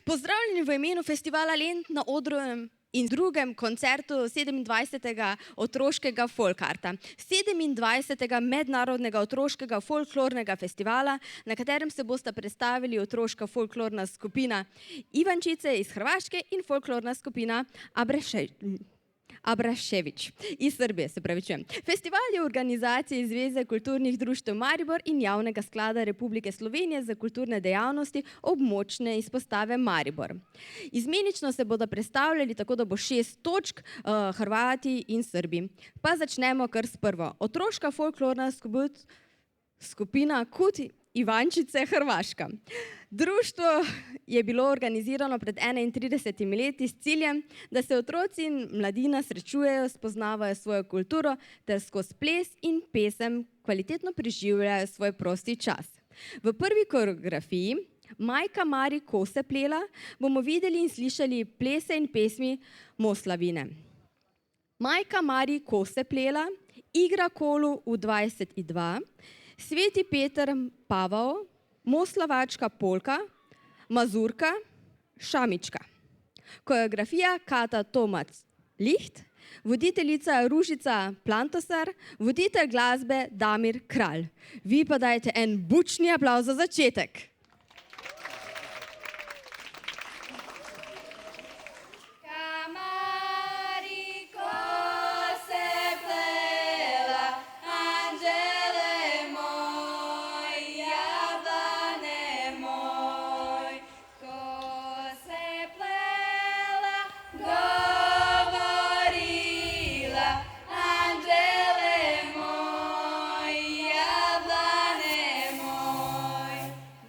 Pozdravljeni v imenu festivala Lent na odru in drugem koncertu 27. otroškega folkarta, 27. mednarodnega otroškega folklornega festivala, na katerem se bosta predstavili otroška folklorna skupina Ivančice iz Hrvaške in folklorna skupina Abrašević iz Srbije, se pravičujem. Festival je v organizaciji Zveze kulturnih društev Maribor in Javnega sklada Republike Slovenije za kulturne dejavnosti območne izpostave Maribor. Izmenično se bodo predstavljali tako, da bo 6 točk, Hrvati in Srbi. Pa začnemo kar s prvo. Otroška folklorna skupina KUD Ivančice Hrvaška. Društvo je bilo organizirano pred 31 leti s ciljem, da se otroci in mladina srečujejo, spoznavajo svojo kulturo ter skozi ples in pesem kvalitetno preživljajo svoj prosti čas. V prvi koreografiji Majka Mari kose plela bomo videli in slišali plese in pesmi Moslavine. Majka Mari kose plela, igra kolu v 22, Sveti Peter Pavao, Moslavačka polka, Mazurka, Šamička. Koreografija Kata Tomac Licht, voditeljica Ružica Plantosar, voditelj glasbe Damir Kralj. Vi pa dajte en bučni aplavz za začetek.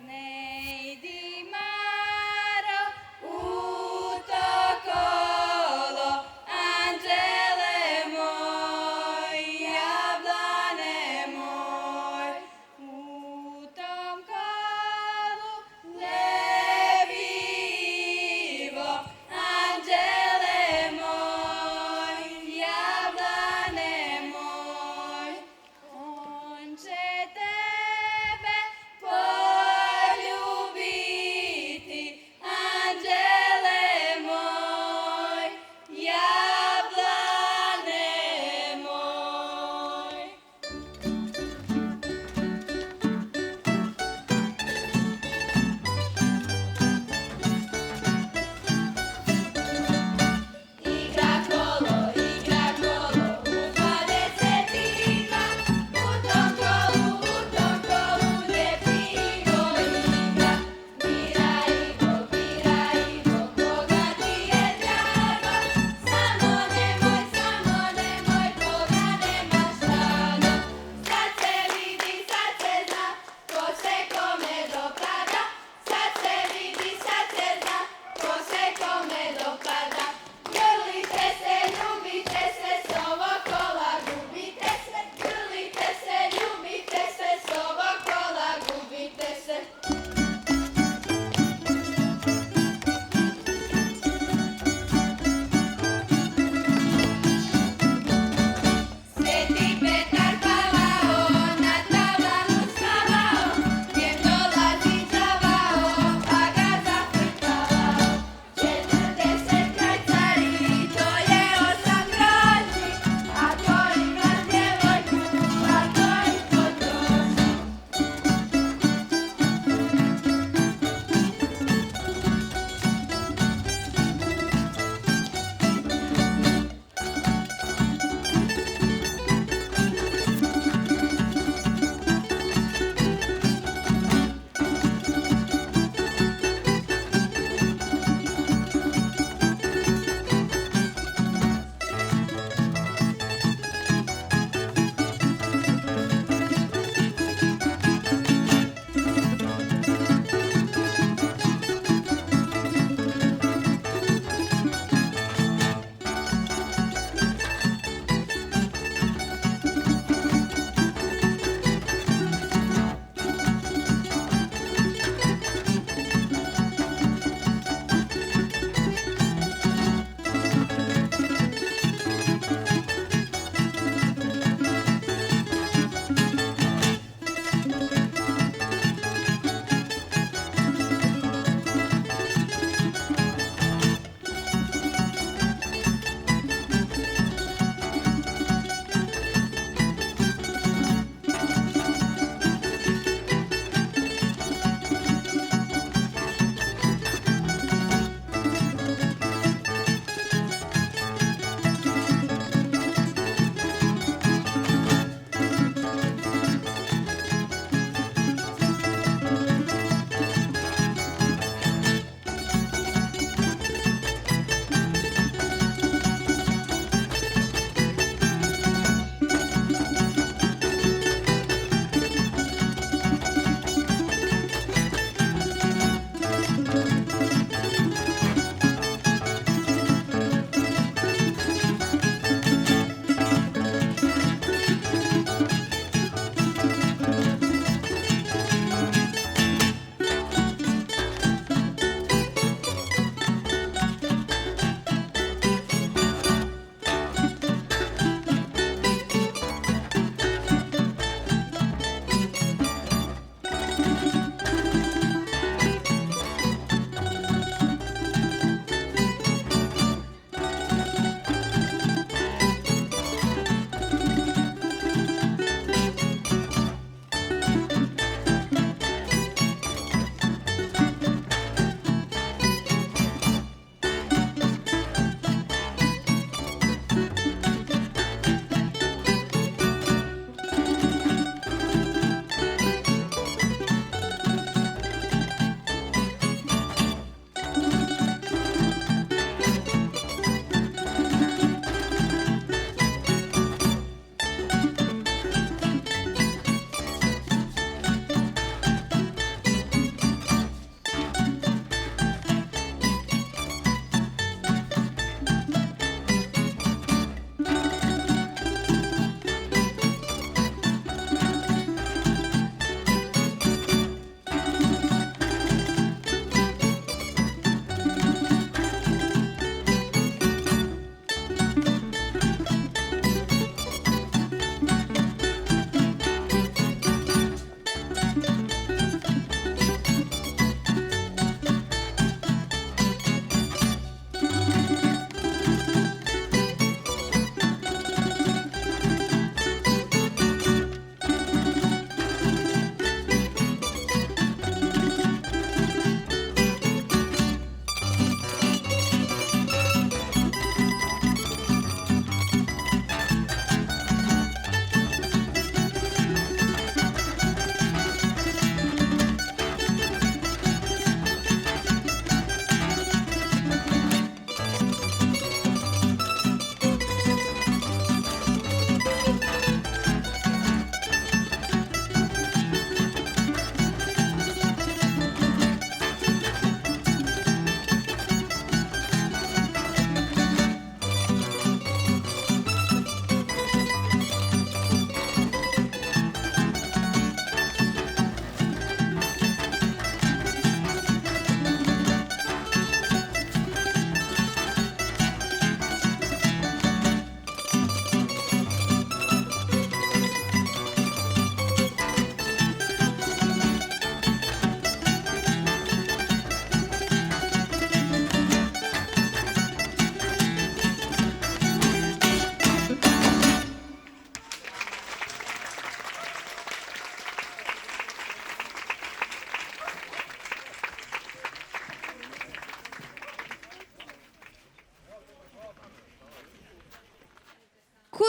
Ne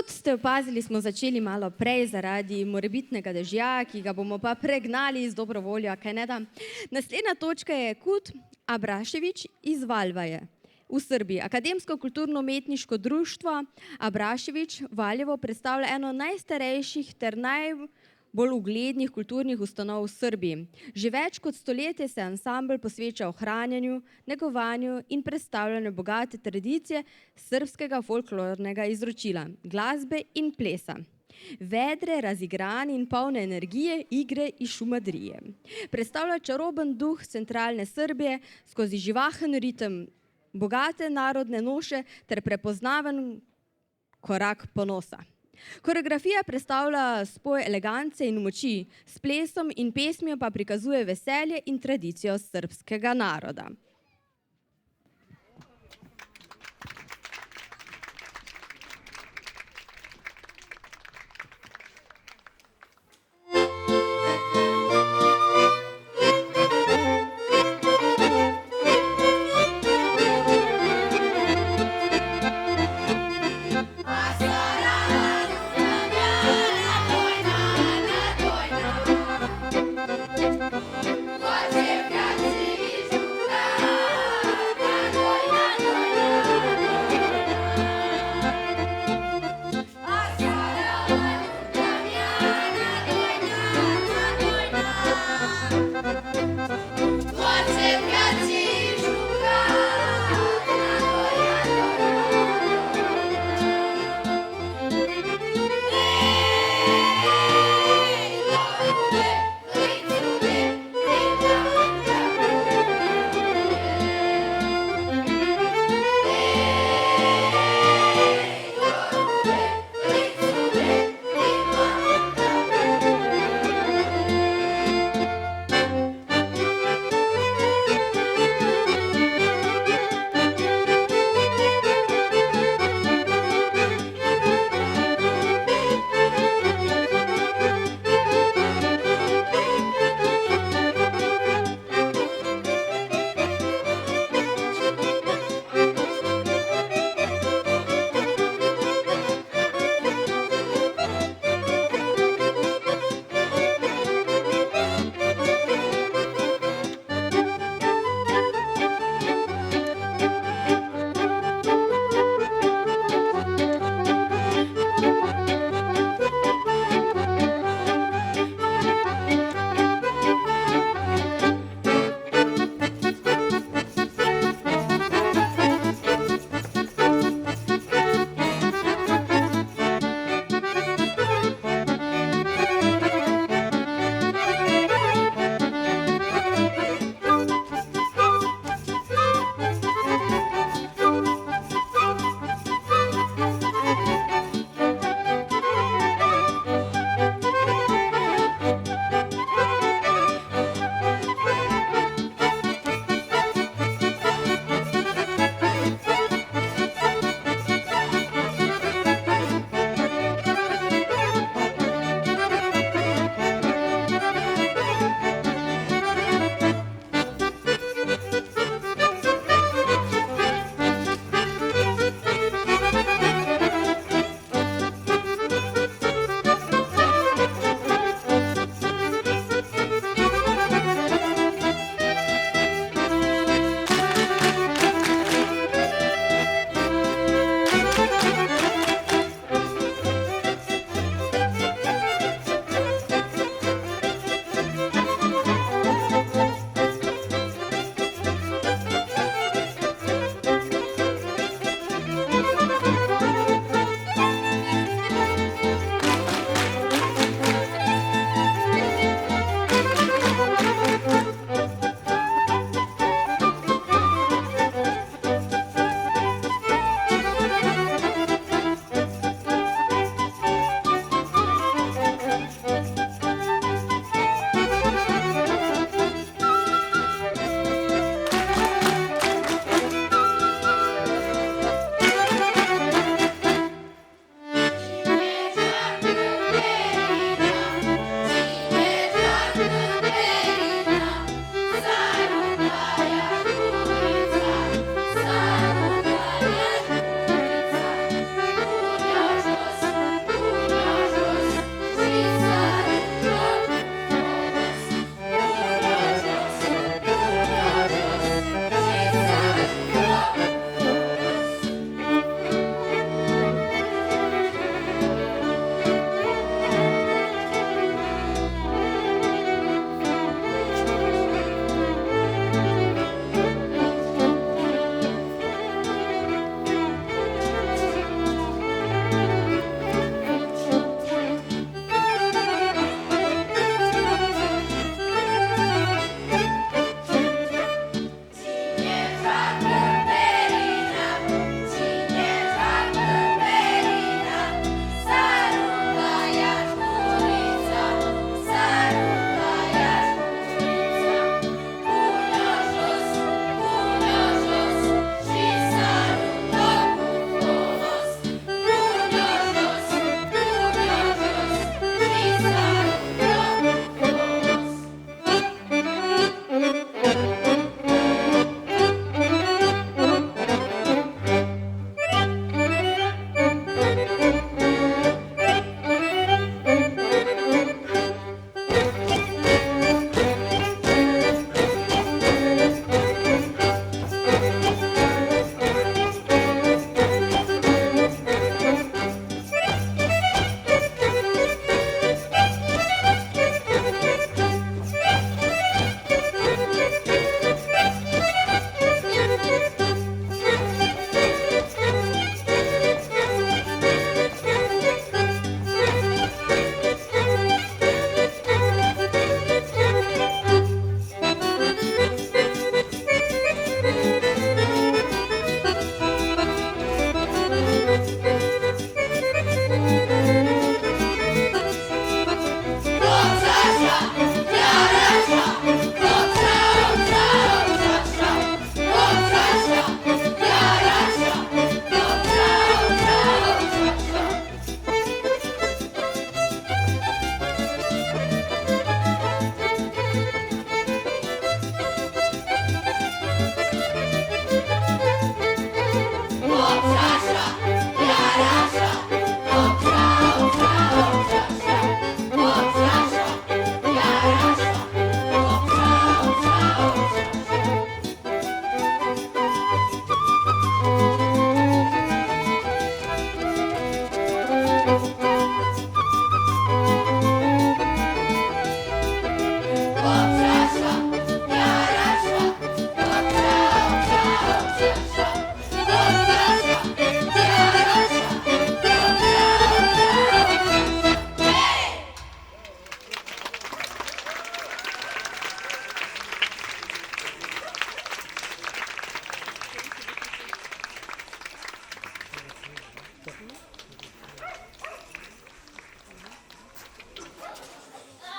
Kot ste opazili, smo začeli malo prej zaradi morebitnega dežja, ki ga bomo pa pregnali z dobro voljo, kaj ne da. Naslednja točka je Kut Abrašević iz Valvaje v Srbiji. Akademsko kulturno-umetniško društvo Abrašević Valjevo predstavlja eno najstarejših ter najbolj uglednih kulturnih ustanov v Srbiji. Že več kot stoletje se ansambl posveča ohranjanju, negovanju in predstavljanju bogate tradicije srbskega folklornega izročila, glasbe in plesa. Vedre, razigrane in polne energije, igre in šumadrije. Predstavlja čaroben duh centralne Srbije skozi živahen ritem, bogate narodne noše ter prepoznaven korak ponosa. Koreografija predstavlja spoj elegance in moči, s plesom in pesmijo pa prikazuje veselje in tradicijo srbskega naroda.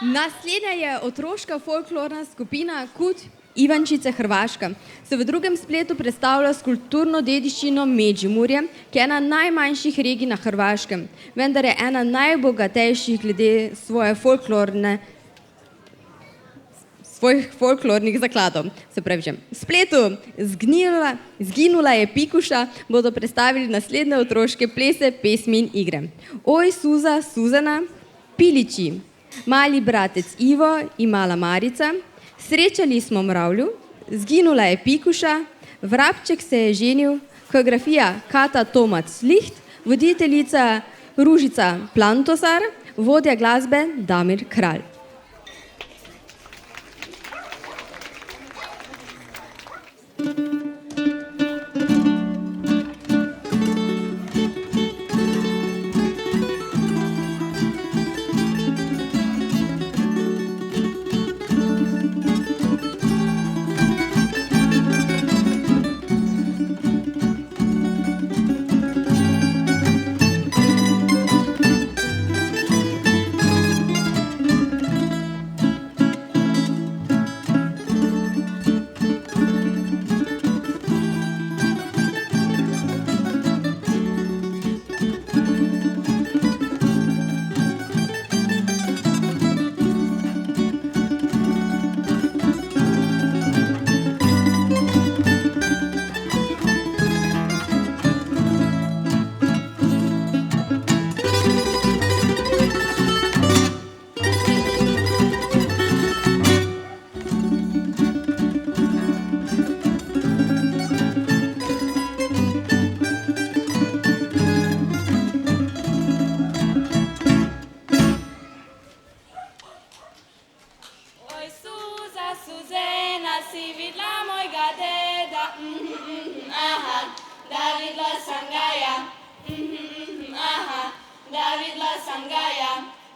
Naslednja je otroška folklorna skupina Kut Ivančice Hrvaška. Se v drugem spletu predstavlja s kulturno dediščino Međimurje, ki je ena najmanjših regij na Hrvaškem, vendar je ena najbogatejših glede svojih folklornih zakladov. Se pravi, že. V spletu Zginula je Pikuša bodo predstavili naslednje otroške plese, pesmi in igre. Oj, Suza, Suzana, Piliči, Mali bratec Ivo in Mala Marica, Srečali smo mravlju, Zginula je Pikuša, Vrabček se je ženil, koreografija Kata Tomac Licht, voditeljica Ružica Plantosar, vodja glasbe Damir Kralj.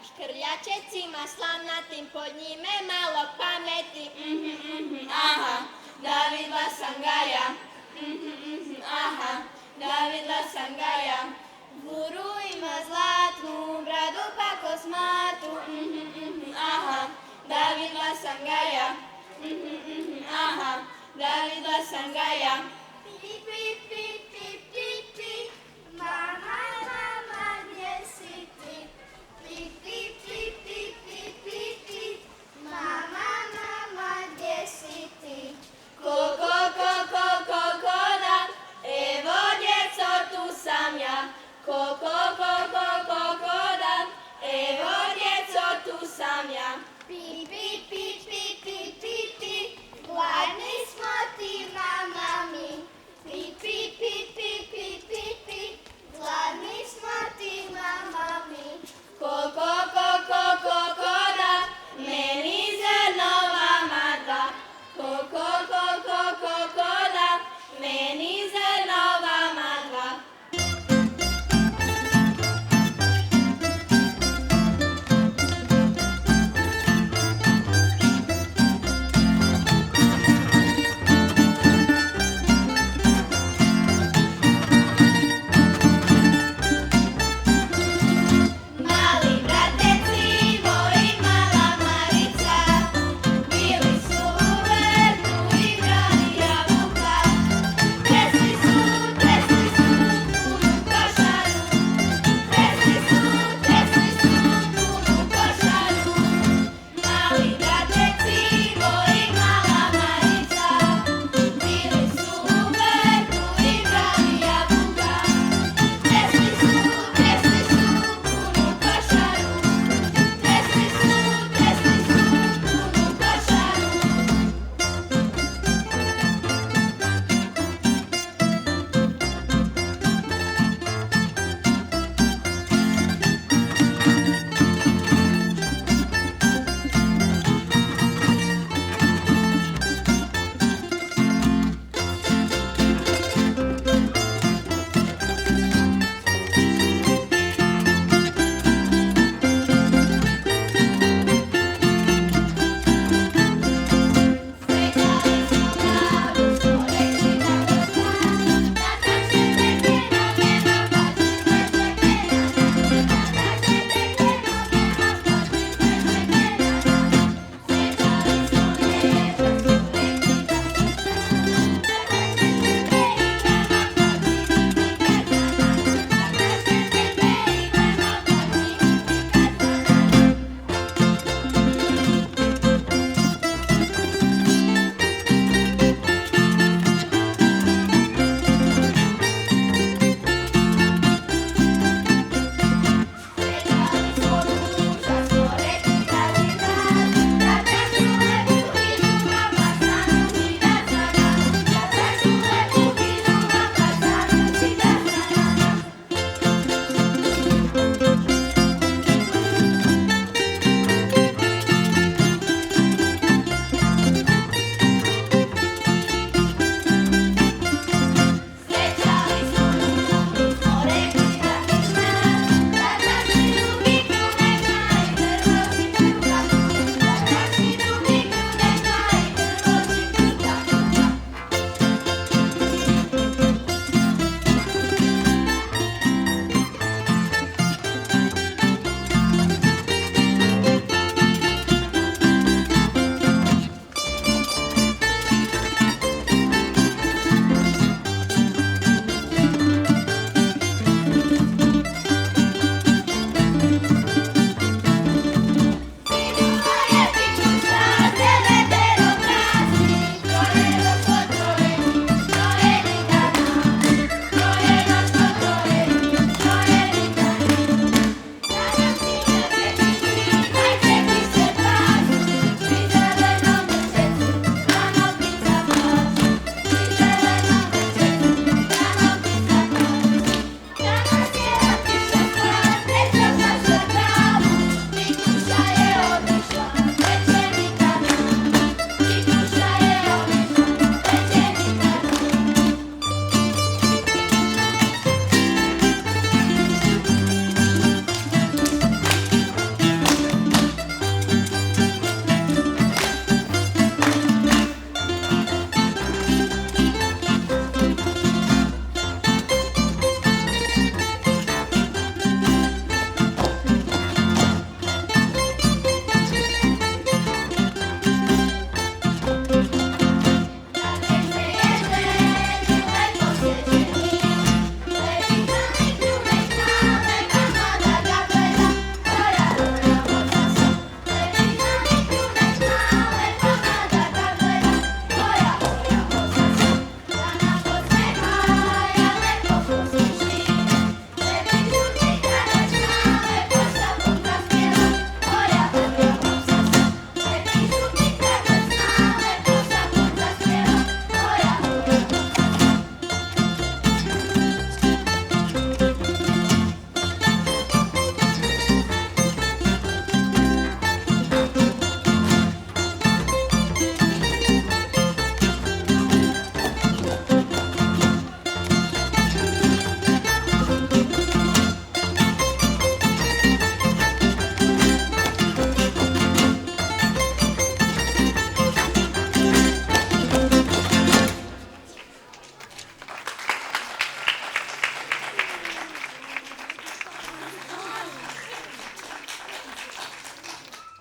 Škrljačecima slavnatim, pod njime malo pameti. Aha, da vidla sam ga ja. Aha, da vidla sam ga ja. Vuru ima zlatnu bradu pa kosmatu. Aha, da vidla sam ga ja. Aha, da vidla sam ga ja. Pi, pi, pi, pi, pi, pi. Mama, mama, gdje si ti? Pi, pi, pi, pi, pi, pi, pi. Mama, mama, gdje si ti? Ko, da, evo djeco, tu sam ja. Ko, da, evo djeco, tu sam ja. Pi, pi, pi, pi, pi, pi, pi. Gladni smo ti, mama mi. Pi, pi,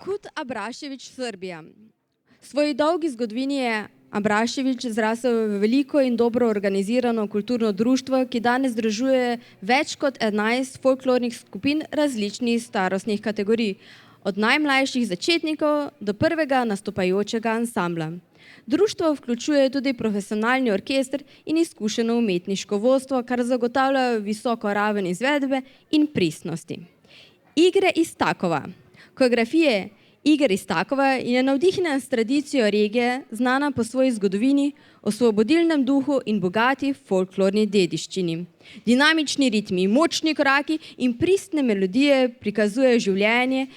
Kut Abrašević, Srbija. V svoji dolgi zgodovini je Abrašević zrasel v veliko in dobro organizirano kulturno društvo, ki danes združuje več kot 11 folklornih skupin različnih starostnih kategorij, od najmlajših začetnikov do prvega nastopajočega ansambla. Društvo vključuje tudi profesionalni orkester in izkušeno umetniško vodstvo, kar zagotavlja visoko raven izvedbe in pristnosti. Igre iz Takova. Koreografije Iger iz Takova je navdihnjena s tradicijo regije, znana po svoji zgodovini, osvobodilnem duhu in bogati folklorni dediščini. Dinamični ritmi, močni koraki in pristne melodije prikazujejo življenje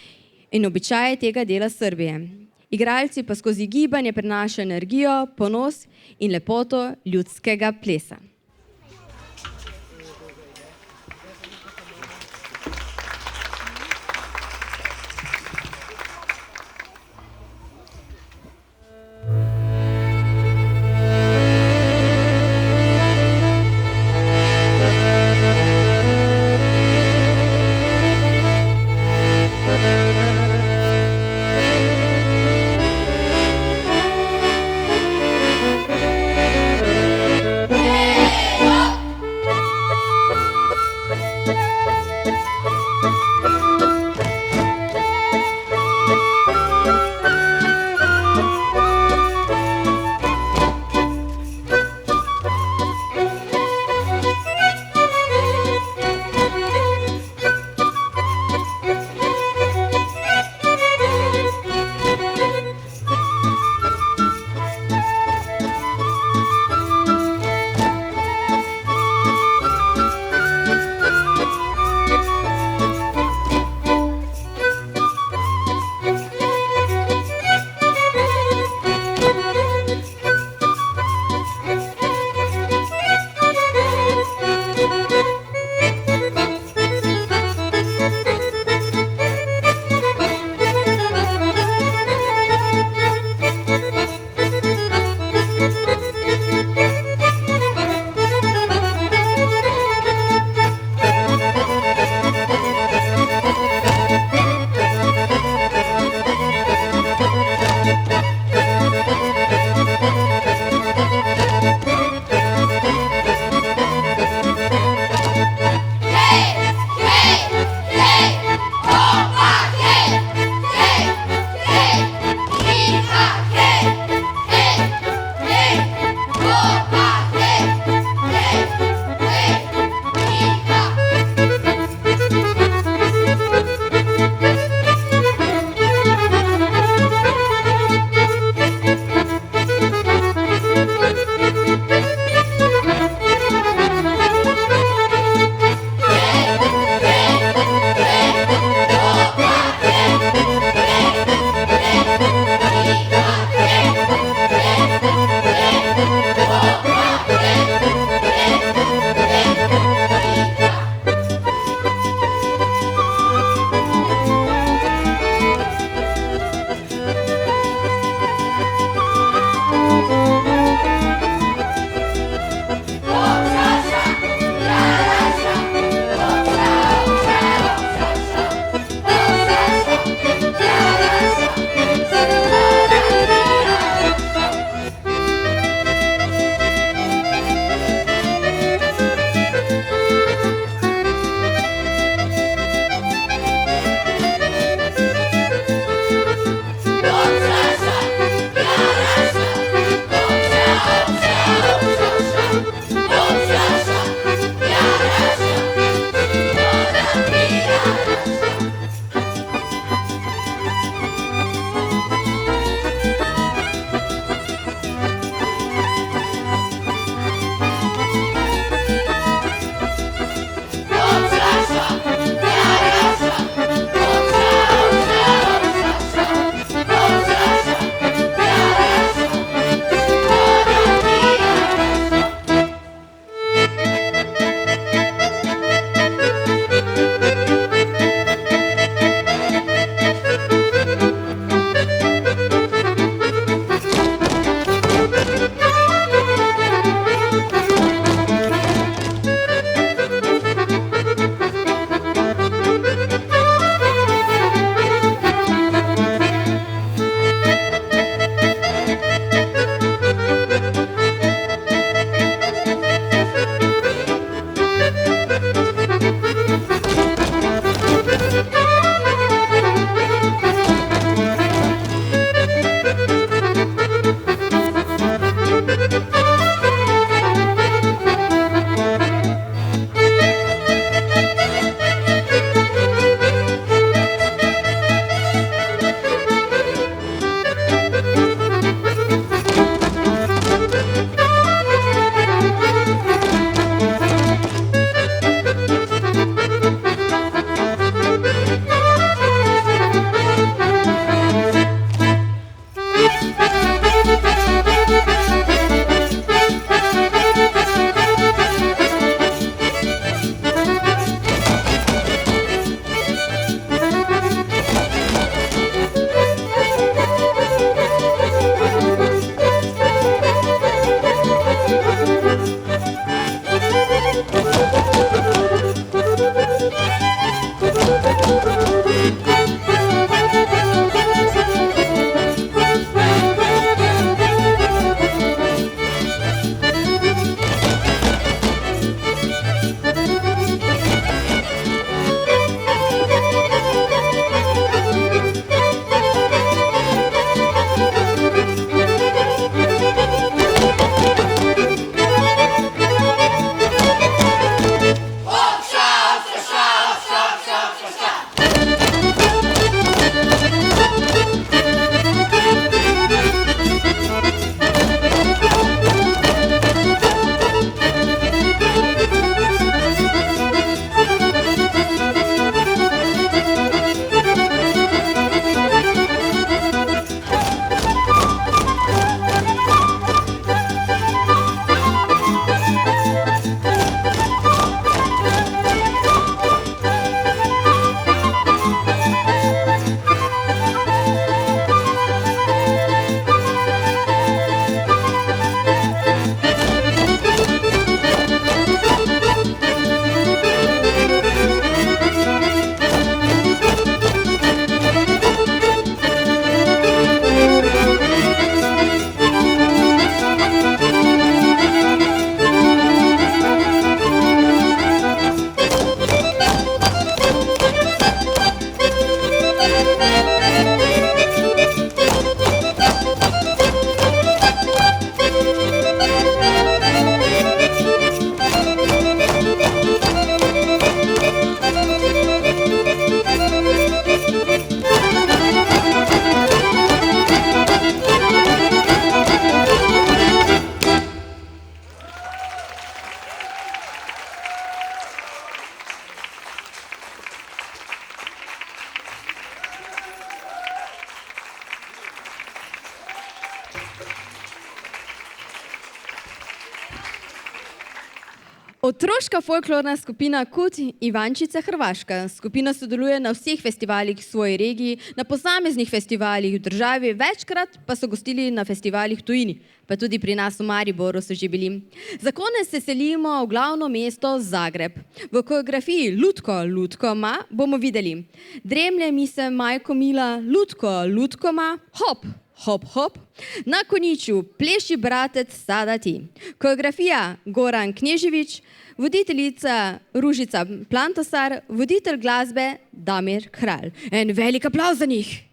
in običaje tega dela Srbije. Igralci pa skozi gibanje prenašajo energijo, ponos in lepoto ljudskega plesa. Hey! Otroška folklorna skupina Kut Ivančica Hrvaška. Skupina sodeluje na vseh festivalih v svoji regiji, na posameznih festivalih v državi, večkrat pa so gostili na festivalih v tujini, pa tudi pri nas v Mariboru so že bili. Za konec se selimo v glavno mesto Zagreb. V koreografiji Lutko, Lutko ma bomo videli: dremlje mi se majko mila, Lutko, Lutko ma, hop, hop, hop. Na konjiču pleši bratec sada ti. Koreografija Goran Kneževič, voditeljica Ružica Plantosar, voditelj glasbe Damir Kralj. En velik aplavz za njih.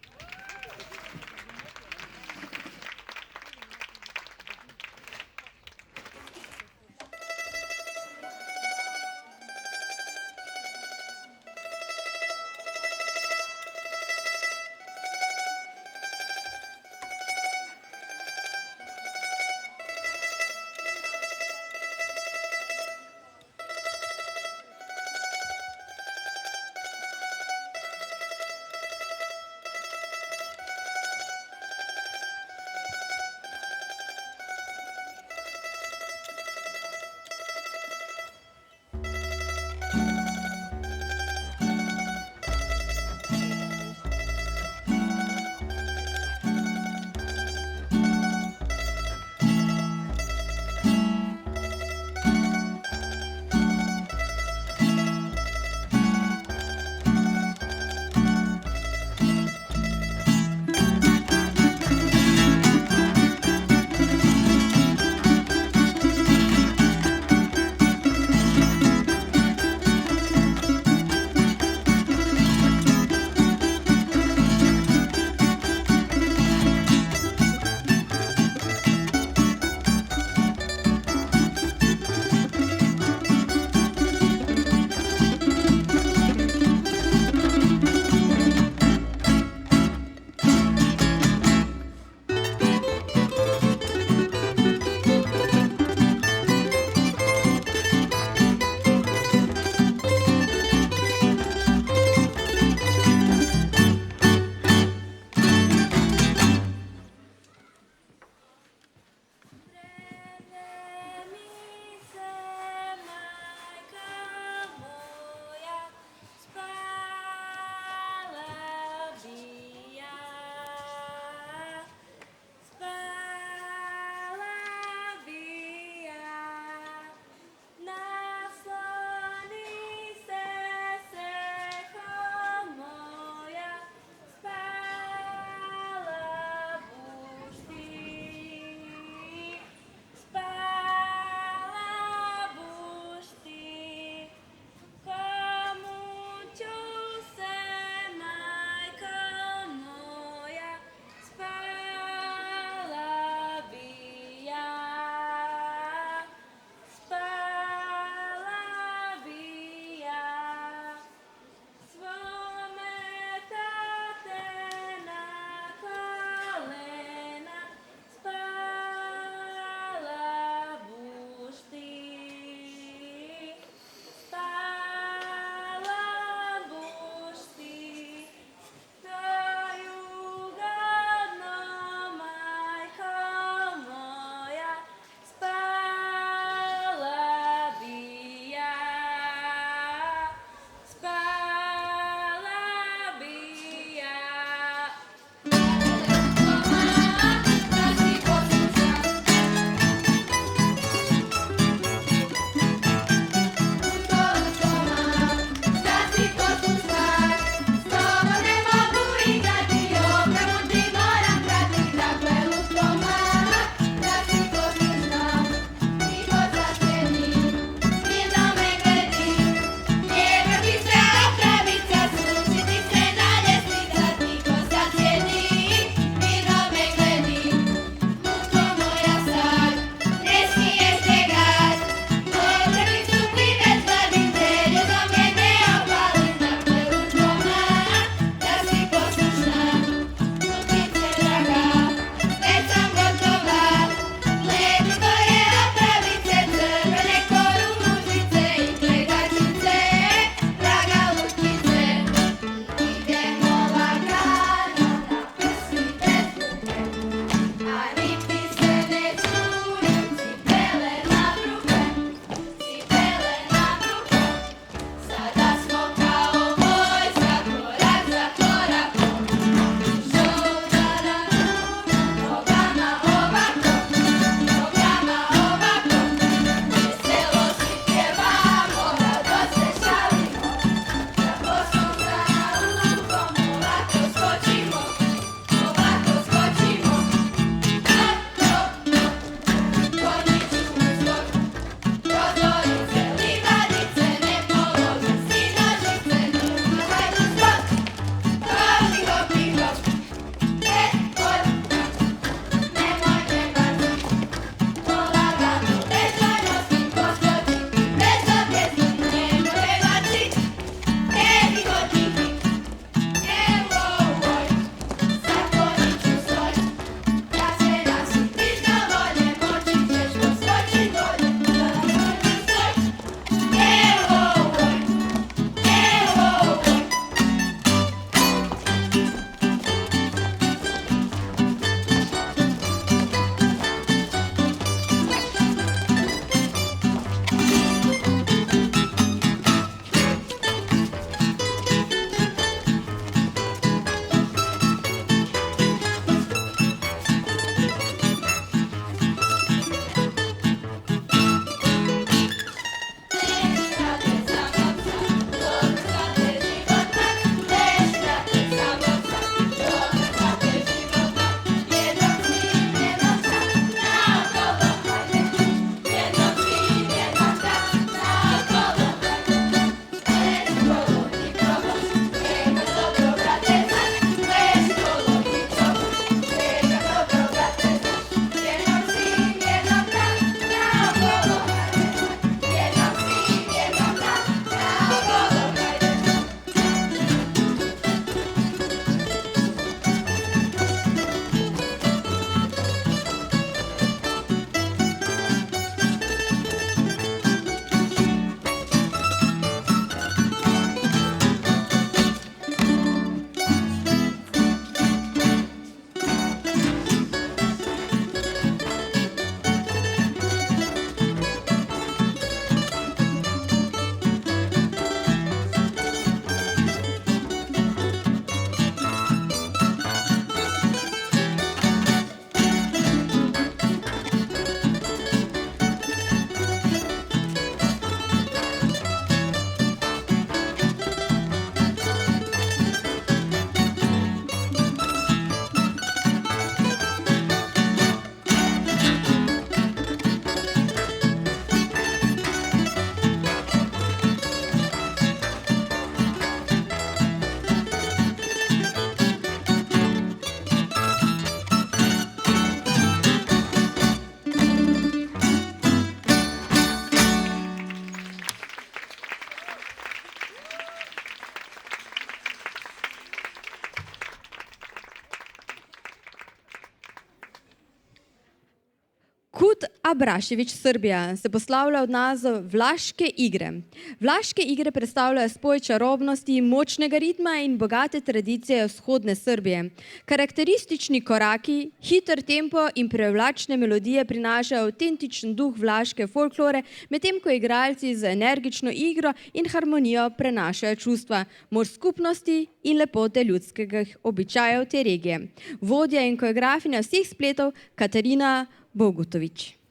Kut Abrašević Srbija se poslavlja od naziva Vlaške igre. Vlaške igre predstavljajo spoj čarobnosti, močnega ritma in bogate tradicije vzhodne Srbije. Karakteristični koraki, hiter tempo in privlačne melodije prinašajo avtentičen duh vlaške folklore, medtem ko igralci z energično igro in harmonijo prenašajo čustva, moč skupnosti in lepote ljudskega običajev te regije. Vodja in koreografinja vseh spletov Katarina Bogutović.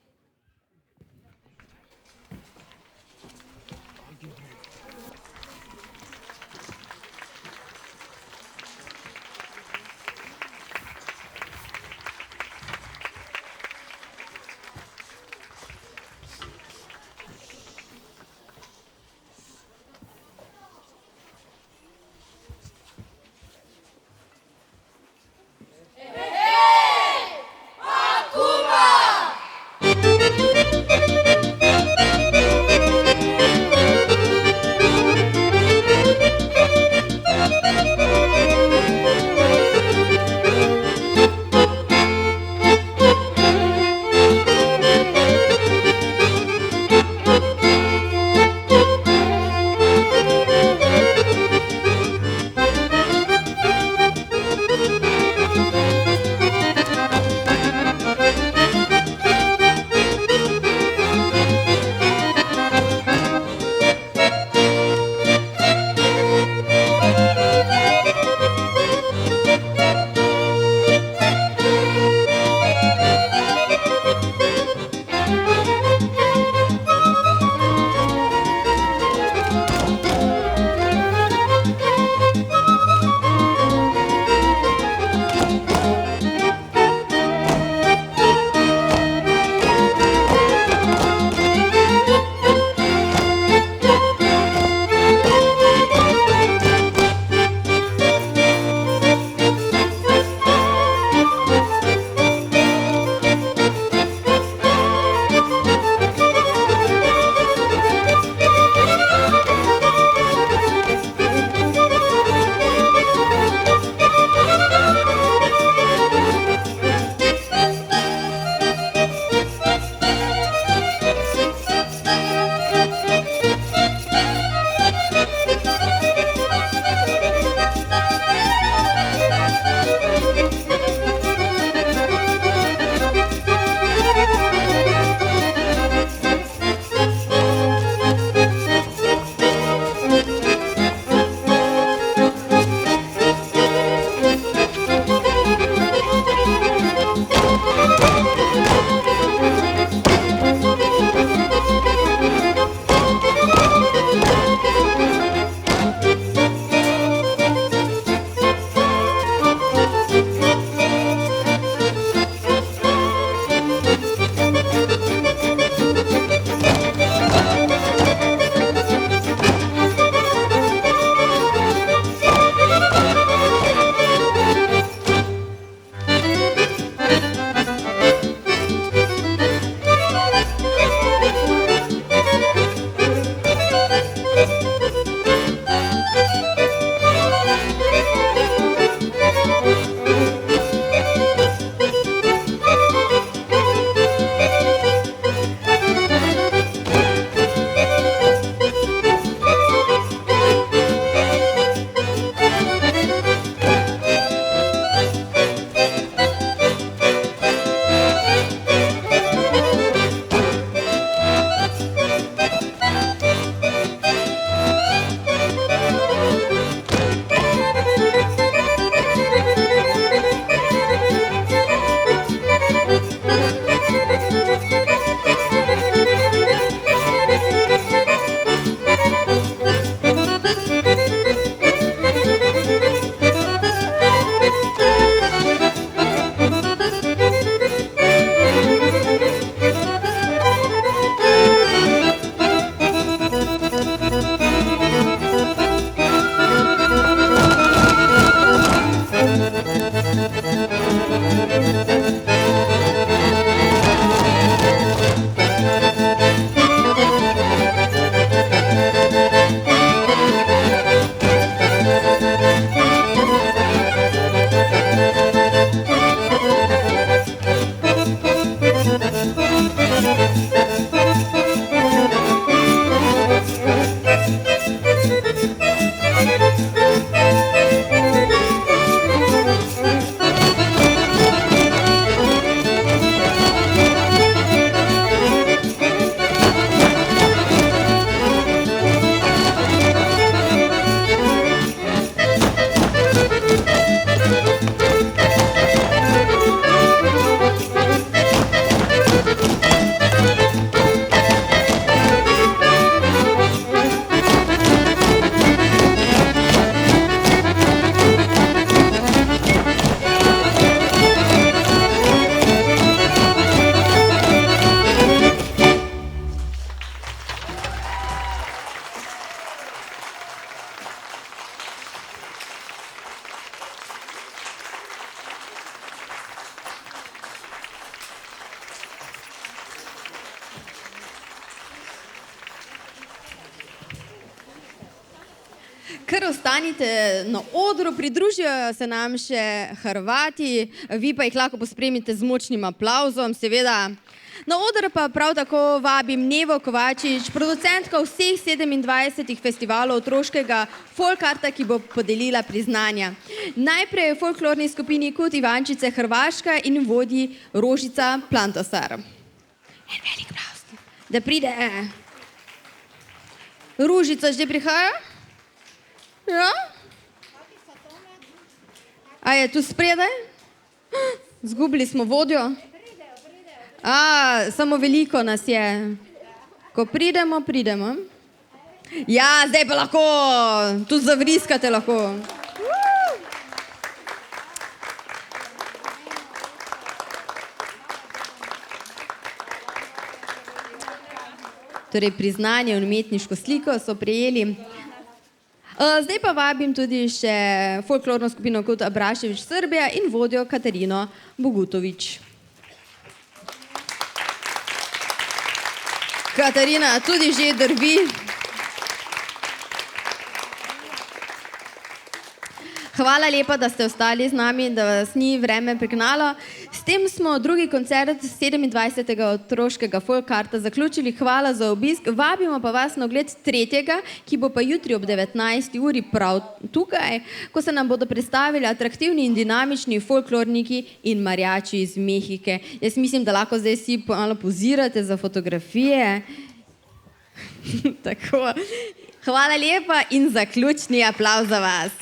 Kar ostanite na odru, pridružijo se nam še Hrvati, vi pa jih lahko pospremite z močnim aplavzom, seveda. Na oder pa prav tako vabim Nevo Kovačič, producentka vseh 27 festivalov otroškega folkarta, ki bo podelila priznanja. Najprej folklorni skupini Kut Ivančice Hrvaška in vodji Rožica Plantosar. En velik aplavz. Da pride. Ružica že prihaja? Ja? A je tu spredaj? Zgubili smo vodjo? Samo veliko nas je. Ko pridemo, pridemo. Ja, zdaj pa lahko, tudi zavriskate lahko. Torej, priznanje in umetniško sliko so prejeli. Zdaj pa vabim tudi še folklorno skupino Kut Abrašević Srbija in vodjo Katarino Bogutović. Katarina tudi že drvi. Hvala lepa, da ste ostali z nami, da vas ni vreme pregnalo. S tem smo drugi koncert 27. otroškega folkarta zaključili. Hvala za obisk. Vabimo pa vas na ogled tretjega, ki bo pa jutri ob 19. uri prav tukaj, ko se nam bodo predstavili atraktivni in dinamični folklorniki in marjači iz Mehike. Jaz mislim, da lahko zdaj si malo pozirate za fotografije. Tako. Hvala lepa in zaključni aplavz za vas.